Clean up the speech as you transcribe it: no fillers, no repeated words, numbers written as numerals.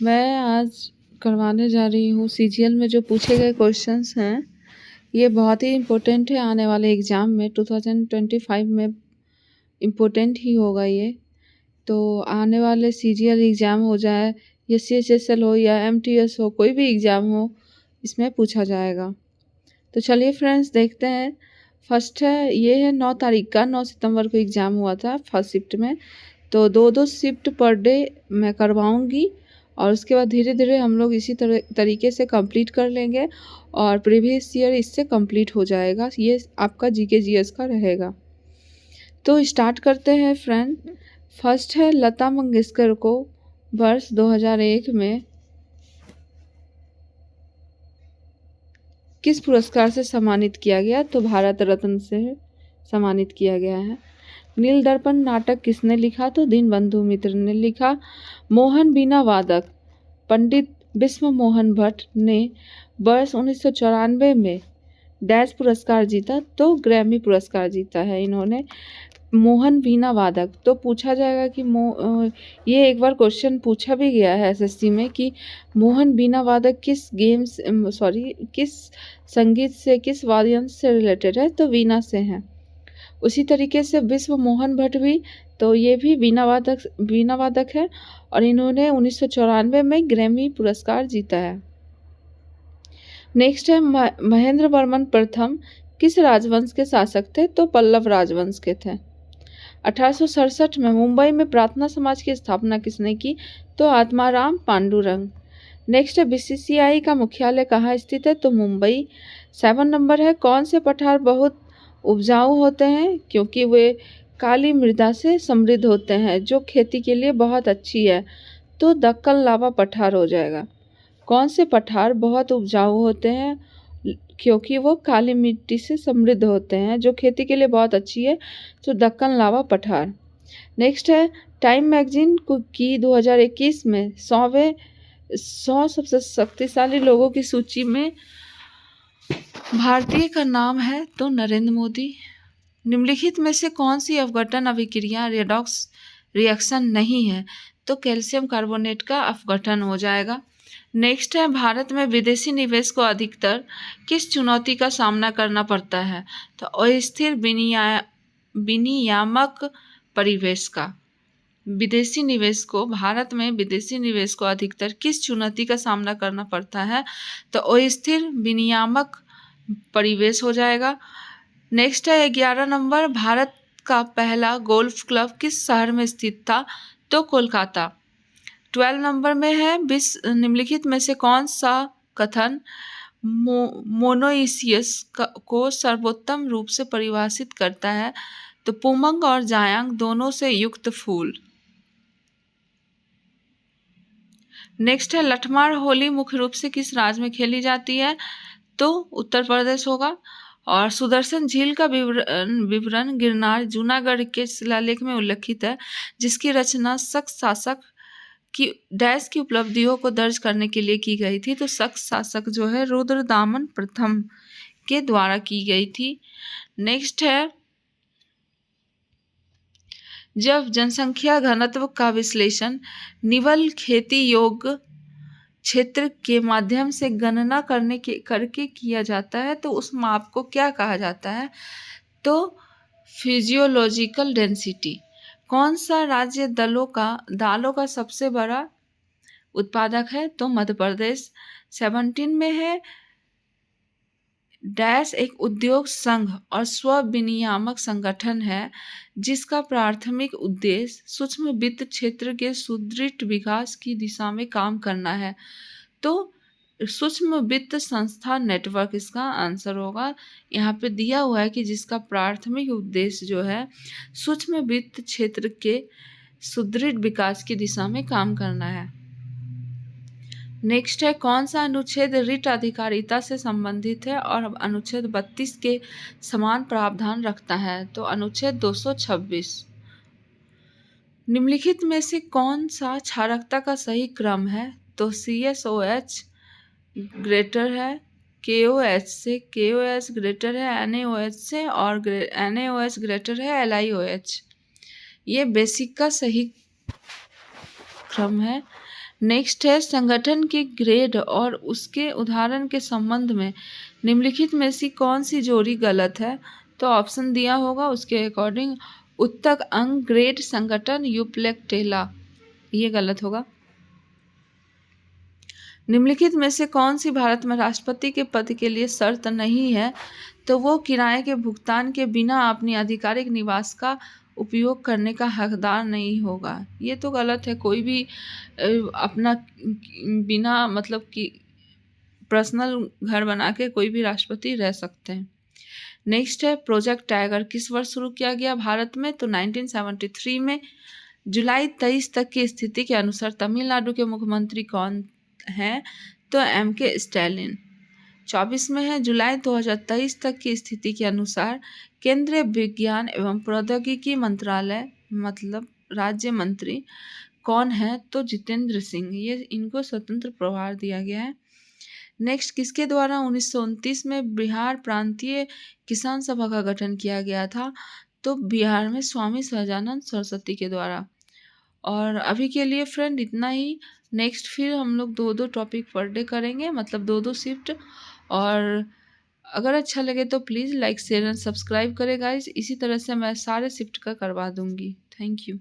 मैं आज करवाने जा रही हूँ सीजीएल में जो पूछे गए क्वेश्चंस हैं, ये बहुत ही इम्पोर्टेंट है। आने वाले एग्ज़ाम में 2025 में इम्पोर्टेंट ही होगा ये। तो आने वाले सीजीएल एग्ज़ाम हो जाए या सीएचएसएल हो या एमटीएस हो, कोई भी एग्ज़ाम हो, इसमें पूछा जाएगा। तो चलिए फ्रेंड्स, देखते हैं। फर्स्ट है, ये है 9 तारीख का, 9 सितंबर को एग्ज़ाम हुआ था फर्स्ट शिफ्ट में। तो 2-2 शिफ्ट पर डे मैं करवाऊँगी और उसके बाद धीरे धीरे हम लोग इसी तरीके से कंप्लीट कर लेंगे और प्रीवियस ईयर इससे कंप्लीट हो जाएगा। ये आपका जीके जीएस का रहेगा। तो स्टार्ट करते हैं फ्रेंड। फर्स्ट है, लता मंगेशकर को वर्ष 2001 में किस पुरस्कार से सम्मानित किया गया? तो भारत रत्न से सम्मानित किया गया है। नील दर्पण नाटक किसने लिखा? तो दीनबंधु मित्र ने लिखा। मोहन बीना वादक पंडित बिस्व मोहन भट्ट ने वर्ष 1994 में डैश पुरस्कार जीता? तो ग्रैमी पुरस्कार जीता है इन्होंने। मोहन बीना वादक, तो पूछा जाएगा कि ये एक बार क्वेश्चन पूछा भी गया है एसएससी में कि मोहन बीना वादक किस किस संगीत से, किस वाद्ययंत्र से रिलेटेड है? तो वीणा से है। उसी तरीके से विश्व मोहन भट्ट भी, तो ये भी वीणा वादक है और इन्होंने 1994 में ग्रैमी पुरस्कार जीता है। नेक्स्ट है, महेंद्र वर्मन प्रथम किस राजवंश के शासक थे? तो पल्लव राजवंश के थे। 1867 में मुंबई में प्रार्थना समाज की स्थापना किसने की? तो आत्माराम पांडुरंग। नेक्स्ट है, बीसीसीआई का मुख्यालय कहाँ स्थित है? तो मुंबई। 7 नंबर है, कौन से पठार बहुत उपजाऊ होते हैं? क्योंकि वे काली मृदा से समृद्ध होते हैं, जो खेती के लिए बहुत अच्छी है। तो दक्कन लावा पठार हो जाएगा। कौन से पठार बहुत उपजाऊ होते हैं? क्योंकि वो काली मिट्टी से समृद्ध होते हैं, जो खेती के लिए बहुत अच्छी है। तो दक्कन लावा पठार। नेक्स्ट है, टाइम मैगजीन की 2021 में 100 सबसे शक्तिशाली लोगों की सूची में भारतीय का नाम है? तो नरेंद्र मोदी। निम्नलिखित में से कौन सी अपघटन अभिक्रिया रेडॉक्स रिएक्शन नहीं है? तो कैल्शियम कार्बोनेट का अपघटन हो जाएगा। नेक्स्ट है, भारत में विदेशी निवेश को अधिकतर किस चुनौती का सामना करना पड़ता है? तो अस्थिर विनियामक परिवेश का। विदेशी निवेश को, भारत में विदेशी निवेश को अधिकतर किस चुनौती का सामना करना पड़ता है? तो अस्थिर विनियामक परिवेश हो जाएगा। नेक्स्ट है 11 नंबर, भारत का पहला गोल्फ क्लब किस शहर में स्थित था? तो कोलकाता। 12 नंबर में है, निम्नलिखित में से कौन सा कथन मोनोइसियस को सर्वोत्तम रूप से परिभाषित करता है? तो पुमंग और जायांग दोनों से युक्त फूल। नेक्स्ट है, लठमार होली मुख्य रूप से किस राज्य में खेली जाती है? तो उत्तर प्रदेश होगा। और सुदर्शन झील का विवरण गिरनार जूनागढ़ के शिलालेख में उल्लिखित है, जिसकी रचना शक शासक की डैश की उपलब्धियों को दर्ज करने के लिए की गई थी। तो शक शासक जो है रुद्रदामन प्रथम के द्वारा की गई थी। नेक्स्ट है, जब जनसंख्या घनत्व का विश्लेषण निवल खेती योग्य क्षेत्र के माध्यम से गणना करके किया जाता है, तो उस माप को क्या कहा जाता है? तो फिजियोलॉजिकल डेंसिटी। कौन सा राज्य दालों का सबसे बड़ा उत्पादक है? तो मध्य प्रदेश। 17 में है, डैश एक उद्योग संघ और स्व विनियामक संगठन है, जिसका प्राथमिक उद्देश्य सूक्ष्म वित्त क्षेत्र के सुदृढ़ विकास की दिशा में काम करना है। तो सूक्ष्म वित्त संस्था नेटवर्क इसका आंसर होगा। यहाँ पे दिया हुआ है कि जिसका प्राथमिक उद्देश्य जो है सूक्ष्म वित्त क्षेत्र के सुदृढ़ विकास की दिशा में काम करना है। नेक्स्ट है, कौन सा अनुच्छेद रिट अधिकारिता से संबंधित है और अनुच्छेद 32 के समान प्रावधान रखता है? तो अनुच्छेद 226। निम्नलिखित में से कौन सा क्षारकता का सही क्रम है? तो CSOH ग्रेटर है KOH से, KOH ग्रेटर है NaOH से और NaOH ग्रेटर है LiOH। ये बेसिक का सही क्रम है। नेक्स्ट है संगठन के ग्रेड और उसके उदाहरण के संबंध में निम्नलिखित में से कौन सी जोड़ी गलत है। तो ऑप्शन दिया होगा उसके अकॉर्डिंग उत्तक अंग ग्रेड संगठन यूप्लेक्टेला, ये गलत होगा। निम्नलिखित में से कौन सी भारत में राष्ट्रपति के पद के लिए शर्त नहीं है। तो वो किराए के भुगतान के बिना अपनी आधिकारिक निवास का उपयोग करने का हकदार नहीं होगा। ये तो गलत है, कोई भी अपना बिना मतलब कि पर्सनल घर बना के कोई भी राष्ट्रपति रह सकते हैं। नेक्स्ट है प्रोजेक्ट टाइगर किस वर्ष शुरू किया गया भारत में। तो 1973 में। जुलाई 23 तक की स्थिति के अनुसार तमिलनाडु के मुख्यमंत्री कौन हैं। तो M.K. स्टैलिन। 24 में है जुलाई 2023 तक की स्थिति के अनुसार केंद्रीय विज्ञान एवं प्रौद्योगिकी मंत्रालय मतलब राज्य मंत्री कौन है। तो जितेंद्र सिंह, ये इनको स्वतंत्र प्रभार दिया गया है। नेक्स्ट किसके द्वारा 1929 में बिहार प्रांतीय किसान सभा का गठन किया गया था। तो बिहार में स्वामी सहजानंद सरस्वती के द्वारा। और अभी के लिए फ्रेंड इतना ही। नेक्स्ट फिर हम लोग 2-2 टॉपिक पर डे करेंगे, मतलब 2-2 शिफ्ट। और अगर अच्छा लगे तो please like share and subscribe करें गाइज। इसी तरह से मैं सारे शिफ्ट का करवा दूंगी। Thank you.